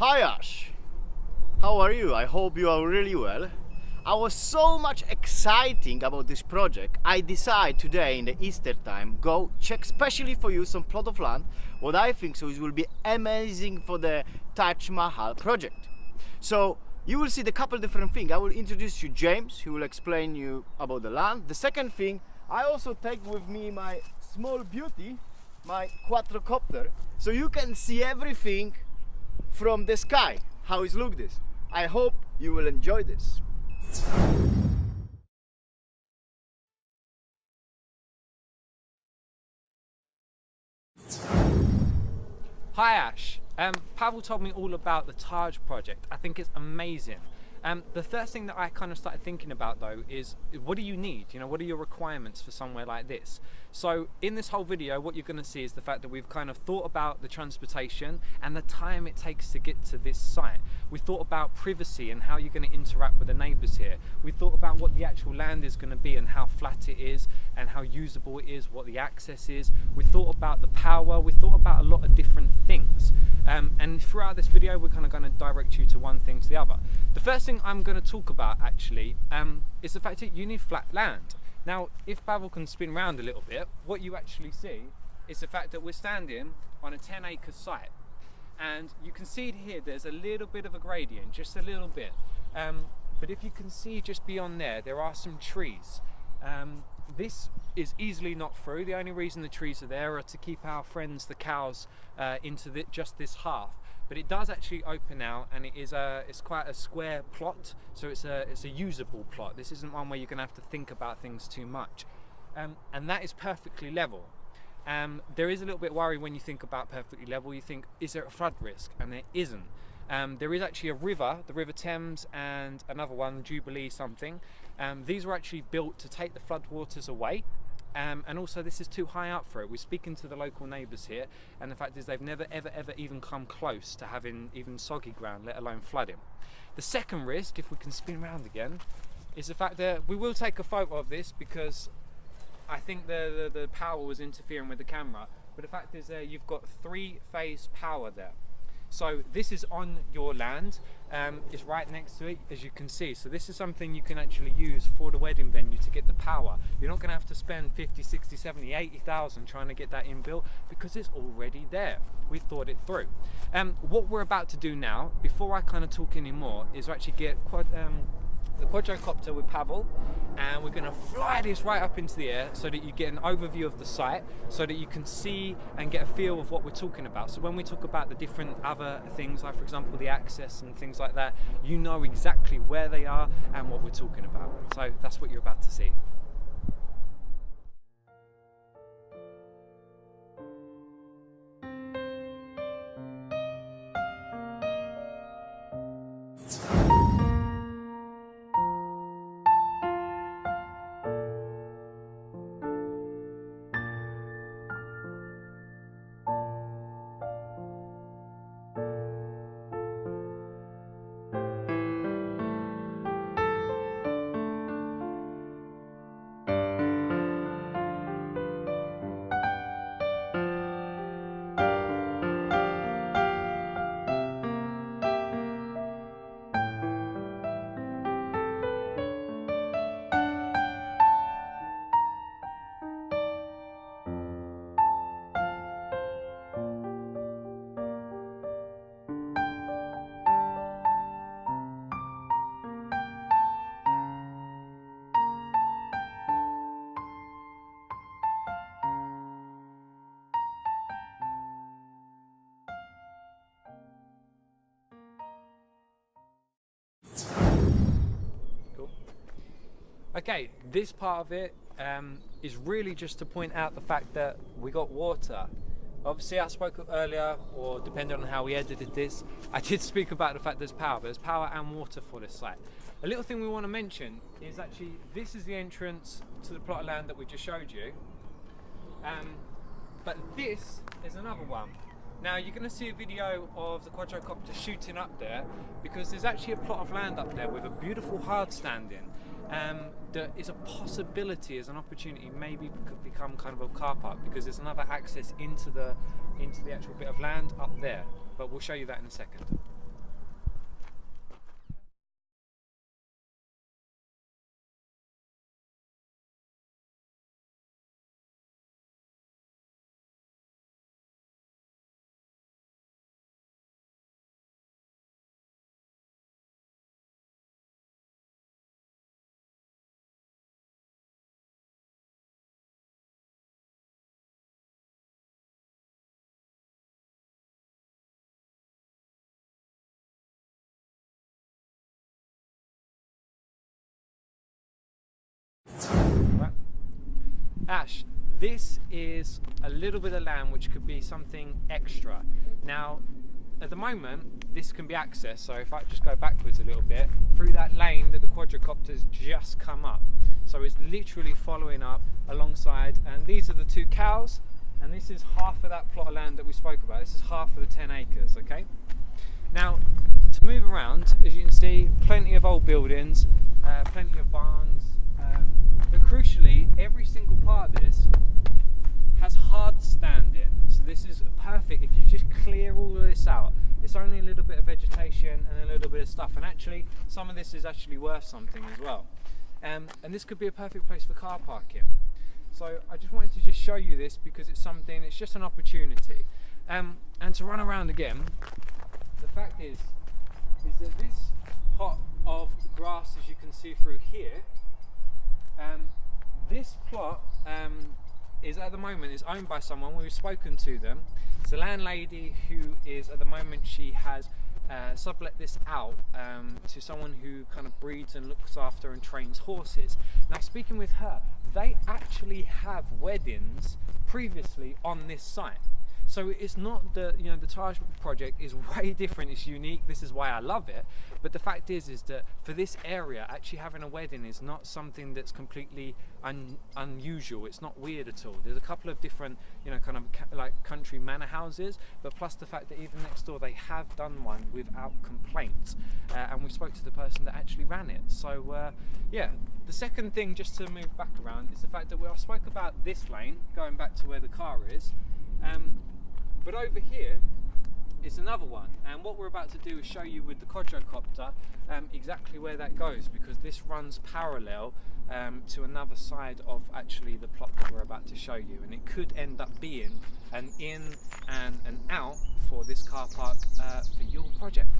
Hi Ash, how are you? I hope you are really well. I was so much exciting about this project, I decided today in the Easter time go check specially for you some plot of land what I think so it will be amazing for the Taj Mahal project. So you will see the couple different things. I will introduce you James, who will explain you about the land. The second thing, I also take with me my small beauty, my quadrocopter, so you can see everything from the sky, how it looks this. I hope you will enjoy this. Hi Ash, Pavel told me all about the Taj project. I think it's amazing. The first thing that I kind of started thinking about though is what do you need? You know, what are your requirements for somewhere like this? So in this whole video, what you're going to see is the fact that we've kind of thought about the transportation and the time it takes to get to this site. We thought about privacy and how you're going to interact with the neighbours here. We thought about what the actual land is going to be and how flat it is and how usable it is, what the access is. We thought about the power. We thought about a lot of different things. And throughout this video, we're kind of going to direct you to one thing to the other. The first thing I'm going to talk about actually is the fact that you need flat land. Now, if Pavel can spin around a little bit, what you actually see is the fact that we're standing on a 10-acre site. And you can see here, there's a little bit of a gradient, just a little bit. But if you can see just beyond there are some trees. This is easily not through. The only reason the trees are there are to keep our friends, the cows, into just this half. But it does actually open out, and it's quite a square plot, so it's a usable plot. This isn't one where you're going to have to think about things too much, and that is perfectly level. There is a little bit worry when you think about perfectly level. You think, is there a flood risk? And there isn't. There is actually a river, the River Thames, and another one, Jubilee something. These were actually built to take the floodwaters away. And also this is too high up for it. We're speaking to the local neighbours here, and the fact is they've never ever even come close to having even soggy ground, let alone flooding. The second risk, if we can spin around again, is the fact that we will take a photo of this because I think the power was interfering with the camera, but the fact is you've got 3-phase power there. So this is on your land, it's right next to it, as you can see. So this is something you can actually use for the wedding venue to get the power. You're not going to have to spend 50, 60, 70, 80,000 trying to get that inbuilt because it's already there. We've thought it through. What we're about to do now, before I kind of talk anymore, is actually get the quadrocopter with Pavel, and we're going to fly this right up into the air so that you get an overview of the site, so that you can see and get a feel of what we're talking about. So when we talk about the different other things, like for example the access and things like that, you know exactly where they are and what we're talking about. So that's what you're about to see. Okay, this part of it is really just to point out the fact that we got water. Obviously I spoke earlier, or depending on how we edited this, I did speak about the fact there's power, but there's power and water for this site. A little thing we want to mention is actually this is the entrance to the plot of land that we just showed you, but this is another one. Now you're going to see a video of the quadrocopter shooting up there because there's actually a plot of land up there with a beautiful hard standing. There is a possibility, as an opportunity, maybe could become kind of a car park because there's another access into the actual bit of land up there. But we'll show you that in a second. Ash, this is a little bit of land which could be something extra. Now, at the moment, this can be accessed, so if I just go backwards a little bit, through that lane that the quadricopter's just come up. So it's literally following up alongside, and these are the 2 cows, and this is half of that plot of land that we spoke about. This is half of the 10 acres, okay? Now, to move around, as you can see, plenty of old buildings, plenty of barns, but crucially, every single part of this has hard standing. So this is perfect if you just clear all of this out. It's only a little bit of vegetation and a little bit of stuff, and actually some of this is actually worth something as well. And this could be a perfect place for car parking. So I just wanted to just show you this because it's something, it's just an opportunity. And to run around again, the fact is that this plot of grass, as you can see through here, this plot is at the moment is owned by someone. We've spoken to them. It's a landlady who is at the moment, she has sublet this out to someone who kind of breeds and looks after and trains horses. Now, speaking with her, they actually have weddings previously on this site. So it's not the, you know, the Taj project is way different, it's unique, this is why I love it. But the fact is that for this area, actually having a wedding is not something that's completely unusual. It's not weird at all. There's a couple of different, you know, kind of like country manor houses, but plus the fact that even next door they have done one without complaint. And we spoke to the person that actually ran it. So yeah, the second thing, just to move back around, is the fact that I spoke about this lane, going back to where the car is. But over here is another one, and what we're about to do is show you with the quadricopter exactly where that goes, because this runs parallel to another side of actually the plot that we're about to show you, and it could end up being an in and an out for this car park for your project.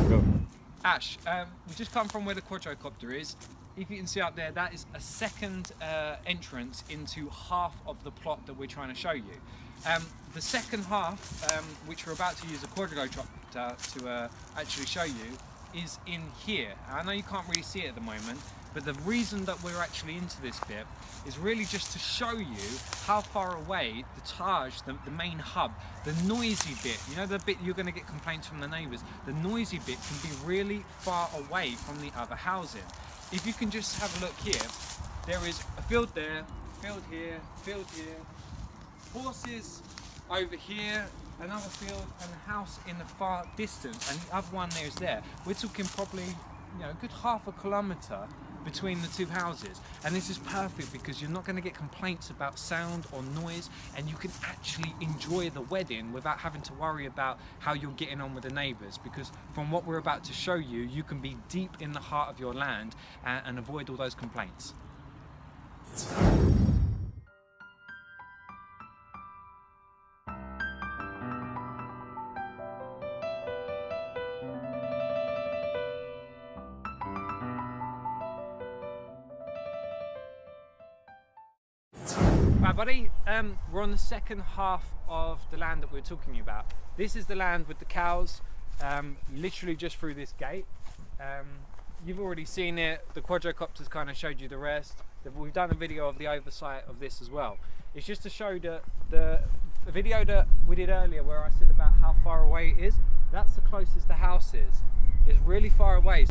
Go. Ash, we've just come from where the quadricopter is. If you can see up there, that is a second entrance into half of the plot that we're trying to show you. The second half, which we're about to use a quadricopter to actually show you, is in here. I know you can't really see it at the moment, but the reason that we're actually into this bit is really just to show you how far away the Taj, the main hub, the noisy bit, you know, the bit you're going to get complaints from the neighbours, the noisy bit can be really far away from the other housing. If you can just have a look here, there is a field there, field here, horses over here, another field, and a house in the far distance, and the other one there is there. We're talking probably, you know, a good half a kilometre between the two houses, and this is perfect because you're not going to get complaints about sound or noise, and you can actually enjoy the wedding without having to worry about how you're getting on with the neighbours, because from what we're about to show you, you can be deep in the heart of your land and avoid all those complaints. Right, buddy, we're on the second half of the land that we were talking about. This is the land with the cows, literally just through this gate. You've already seen it, the quadricopters kind of showed you the rest. We've done a video of the oversight of this as well. It's just to show that the video that we did earlier where I said about how far away it is, that's the closest the house is. It's really far away.